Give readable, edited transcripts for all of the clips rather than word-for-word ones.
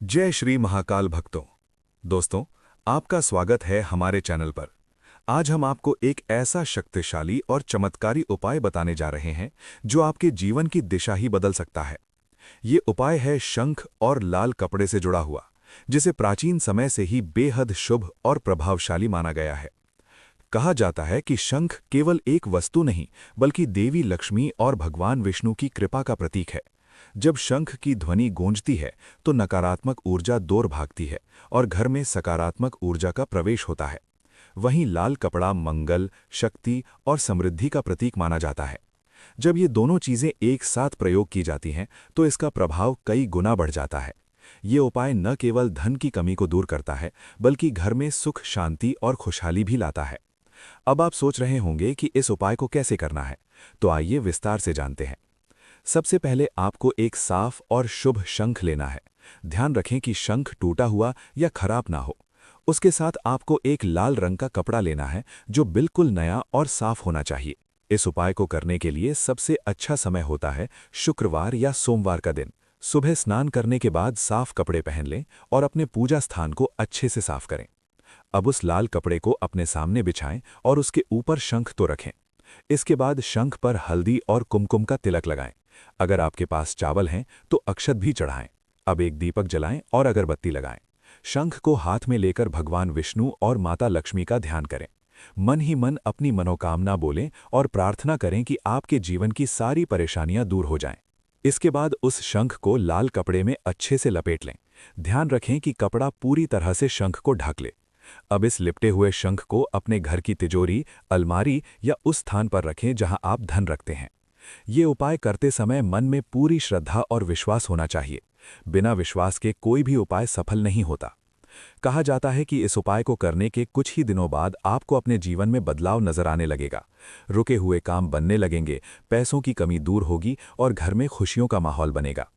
जय श्री महाकाल भक्तों। दोस्तों, आपका स्वागत है हमारे चैनल पर। आज हम आपको एक ऐसा शक्तिशाली और चमत्कारी उपाय बताने जा रहे हैं जो आपके जीवन की दिशा ही बदल सकता है। ये उपाय है शंख और लाल कपड़े से जुड़ा हुआ, जिसे प्राचीन समय से ही बेहद शुभ और प्रभावशाली माना गया है। कहा जाता है कि शंख केवल एक वस्तु नहीं, बल्कि देवी लक्ष्मी और भगवान विष्णु की कृपा का प्रतीक है। जब शंख की ध्वनि गूंजती है तो नकारात्मक ऊर्जा दूर भागती है और घर में सकारात्मक ऊर्जा का प्रवेश होता है। वहीं लाल कपड़ा मंगल, शक्ति और समृद्धि का प्रतीक माना जाता है। जब ये दोनों चीजें एक साथ प्रयोग की जाती हैं तो इसका प्रभाव कई गुना बढ़ जाता है। ये उपाय न केवल धन की कमी को दूर करता है, बल्कि घर में सुख, शांति और खुशहाली भी लाता है। अब आप सोच रहे होंगे कि इस उपाय को कैसे करना है, तो आइए विस्तार से जानते हैं। सबसे पहले आपको एक साफ और शुभ शंख लेना है। ध्यान रखें कि शंख टूटा हुआ या खराब ना हो। उसके साथ आपको एक लाल रंग का कपड़ा लेना है जो बिल्कुल नया और साफ होना चाहिए। इस उपाय को करने के लिए सबसे अच्छा समय होता है शुक्रवार या सोमवार का दिन। सुबह स्नान करने के बाद साफ कपड़े पहन लें और अपने पूजा स्थान को अच्छे से साफ करें। अब उस लाल कपड़े को अपने सामने बिछाएं और उसके ऊपर शंख तो रखें। इसके बाद शंख पर हल्दी और कुमकुम का तिलक लगाएं। अगर आपके पास चावल हैं तो अक्षत भी चढ़ाएं। अब एक दीपक जलाएं और अगरबत्ती लगाएं। शंख को हाथ में लेकर भगवान विष्णु और माता लक्ष्मी का ध्यान करें। मन ही मन अपनी मनोकामना बोलें और प्रार्थना करें कि आपके जीवन की सारी परेशानियां दूर हो जाएं। इसके बाद उस शंख को लाल कपड़े में अच्छे से लपेट लें। ध्यान रखें कि कपड़ा पूरी तरह से शंख को ढक ले। अब इस लिपटे हुए शंख को अपने घर की तिजोरी, अलमारी या उस स्थान पर रखें जहां आप धन रखते हैं। ये उपाय करते समय मन में पूरी श्रद्धा और विश्वास होना चाहिए। बिना विश्वास के कोई भी उपाय सफल नहीं होता। कहा जाता है कि इस उपाय को करने के कुछ ही दिनों बाद आपको अपने जीवन में बदलाव नजर आने लगेगा। रुके हुए काम बनने लगेंगे, पैसों की कमी दूर होगी और घर में खुशियों का माहौल बनेगा।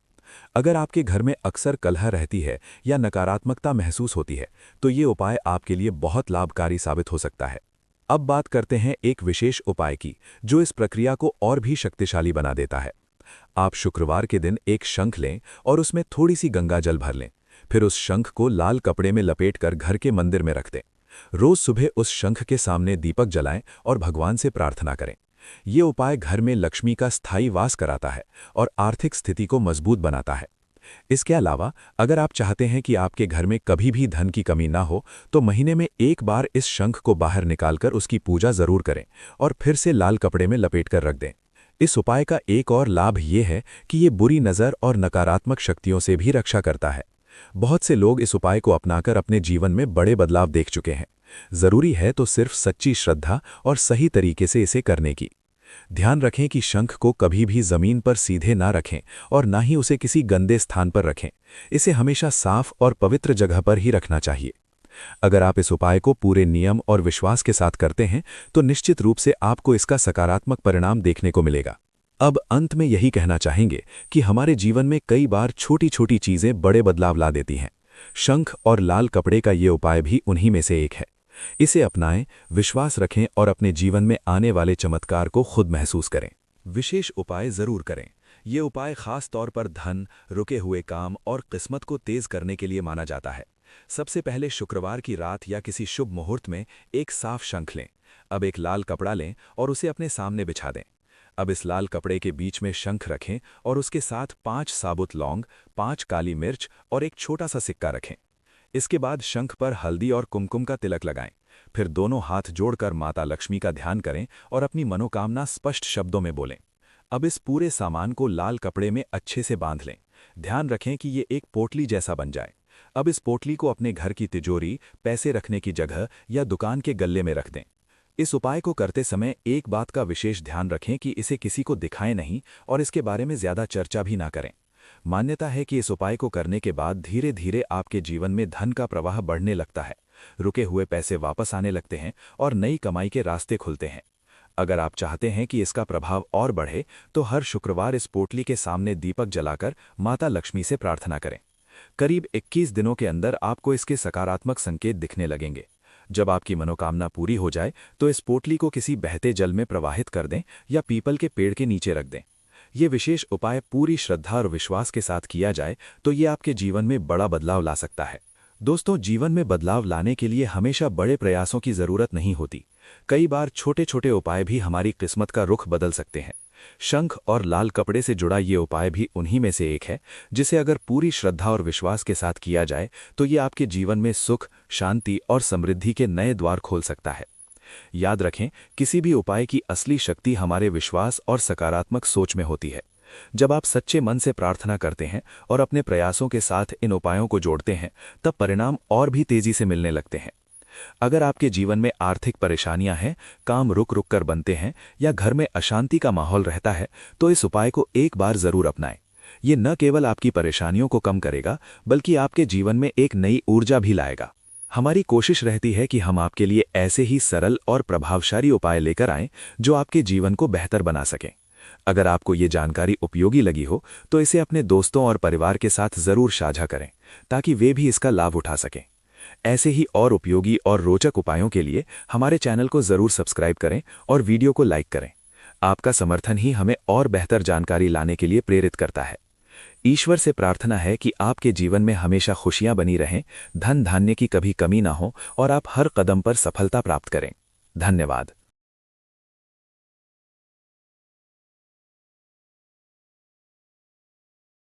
अगर आपके घर में अक्सर कलह रहती है या नकारात्मकता महसूस होती है, तो ये उपाय आपके लिए बहुत लाभकारी साबित हो सकता है। अब बात करते हैं एक विशेष उपाय की, जो इस प्रक्रिया को और भी शक्तिशाली बना देता है। आप शुक्रवार के दिन एक शंख लें और उसमें थोड़ी सी गंगा जल भर लें। फिर उस शंख को लाल कपड़े में लपेटकर घर के मंदिर में रख दें। रोज सुबह उस शंख के सामने दीपक जलाएं और भगवान से प्रार्थना करें। ये उपाय घर में लक्ष्मी का स्थायी वास कराता है और आर्थिक स्थिति को मजबूत बनाता है। इसके अलावा अगर आप चाहते हैं कि आपके घर में कभी भी धन की कमी ना हो, तो महीने में एक बार इस शंख को बाहर निकालकर उसकी पूजा जरूर करें और फिर से लाल कपड़े में लपेटकर रख दें। इस उपाय का एक और लाभ ये है कि ये बुरी नज़र और नकारात्मक शक्तियों से भी रक्षा करता है। बहुत से लोग इस उपाय को अपनाकर अपने जीवन में बड़े बदलाव देख चुके हैं। जरूरी है तो सिर्फ सच्ची श्रद्धा और सही तरीके से इसे करने की। ध्यान रखें कि शंख को कभी भी जमीन पर सीधे ना रखें और ना ही उसे किसी गंदे स्थान पर रखें। इसे हमेशा साफ और पवित्र जगह पर ही रखना चाहिए। अगर आप इस उपाय को पूरे नियम और विश्वास के साथ करते हैं तो निश्चित रूप से आपको इसका सकारात्मक परिणाम देखने को मिलेगा। अब अंत में यही कहना चाहेंगे कि हमारे जीवन में कई बार छोटी छोटी चीजें बड़े बदलाव ला देती हैं। शंख और लाल कपड़े का ये उपाय भी उन्हीं में से एक है। इसे अपनाएं, विश्वास रखें और अपने जीवन में आने वाले चमत्कार को खुद महसूस करें। विशेष उपाय जरूर करें। ये उपाय खास तौर पर धन, रुके हुए काम और किस्मत को तेज करने के लिए माना जाता है। सबसे पहले शुक्रवार की रात या किसी शुभ मुहूर्त में एक साफ शंख लें। अब एक लाल कपड़ा लें और उसे अपने सामने बिछा दें। अब इस लाल कपड़े के बीच में शंख रखें और उसके साथ 5 साबुत लौंग, 5 काली मिर्च और एक छोटा सा सिक्का रखें। इसके बाद शंख पर हल्दी और कुमकुम का तिलक लगाएं। फिर दोनों हाथ जोड़कर माता लक्ष्मी का ध्यान करें और अपनी मनोकामना स्पष्ट शब्दों में बोलें। अब इस पूरे सामान को लाल कपड़े में अच्छे से बांध लें। ध्यान रखें कि ये एक पोटली जैसा बन जाए। अब इस पोटली को अपने घर की तिजोरी, पैसे रखने की जगह या दुकान के गल्ले में रख दें। इस उपाय को करते समय एक बात का विशेष ध्यान रखें कि इसे किसी को दिखाएं नहीं और इसके बारे में ज्यादा चर्चा भी ना करें। मान्यता है कि इस उपाय को करने के बाद धीरे धीरे आपके जीवन में धन का प्रवाह बढ़ने लगता है। रुके हुए पैसे वापस आने लगते हैं और नई कमाई के रास्ते खुलते हैं। अगर आप चाहते हैं कि इसका प्रभाव और बढ़े, तो हर शुक्रवार इस पोटली के सामने दीपक जलाकर माता लक्ष्मी से प्रार्थना करें। करीब 21 दिनों के अंदर आपको इसके सकारात्मक संकेत दिखने लगेंगे। जब आपकी मनोकामना पूरी हो जाए तो इस पोटली को किसी बहते जल में प्रवाहित कर दें या पीपल के पेड़ के नीचे रख दें। ये विशेष उपाय पूरी श्रद्धा और विश्वास के साथ किया जाए तो ये आपके जीवन में बड़ा बदलाव ला सकता है। दोस्तों, जीवन में बदलाव लाने के लिए हमेशा बड़े प्रयासों की जरूरत नहीं होती। कई बार छोटे छोटे उपाय भी हमारी किस्मत का रुख बदल सकते हैं। शंख और लाल कपड़े से जुड़ा ये उपाय भी उन्हीं में से एक है, जिसे अगर पूरी श्रद्धा और विश्वास के साथ किया जाए तो ये आपके जीवन में सुख, शांति और समृद्धि के नए द्वार खोल सकता है। याद रखें, किसी भी उपाय की असली शक्ति हमारे विश्वास और सकारात्मक सोच में होती है। जब आप सच्चे मन से प्रार्थना करते हैं और अपने प्रयासों के साथ इन उपायों को जोड़ते हैं, तब परिणाम और भी तेजी से मिलने लगते हैं। अगर आपके जीवन में आर्थिक परेशानियां हैं, काम रुक रुक कर बनते हैं या घर में अशांति का माहौल रहता है, तो इस उपाय को एक बार जरूर अपनाएं। ये न केवल आपकी परेशानियों को कम करेगा, बल्कि आपके जीवन में एक नई ऊर्जा भी लाएगा। हमारी कोशिश रहती है कि हम आपके लिए ऐसे ही सरल और प्रभावशाली उपाय लेकर आएं जो आपके जीवन को बेहतर बना सकें। अगर आपको ये जानकारी उपयोगी लगी हो तो इसे अपने दोस्तों और परिवार के साथ जरूर साझा करें, ताकि वे भी इसका लाभ उठा सकें। ऐसे ही और उपयोगी और रोचक उपायों के लिए हमारे चैनल को जरूर सब्सक्राइब करें और वीडियो को लाइक करें। आपका समर्थन ही हमें और बेहतर जानकारी लाने के लिए प्रेरित करता है। ईश्वर से प्रार्थना है कि आपके जीवन में हमेशा खुशियां बनी रहें, धन धान्य की कभी कमी ना हो और आप हर कदम पर सफलता प्राप्त करें। धन्यवाद।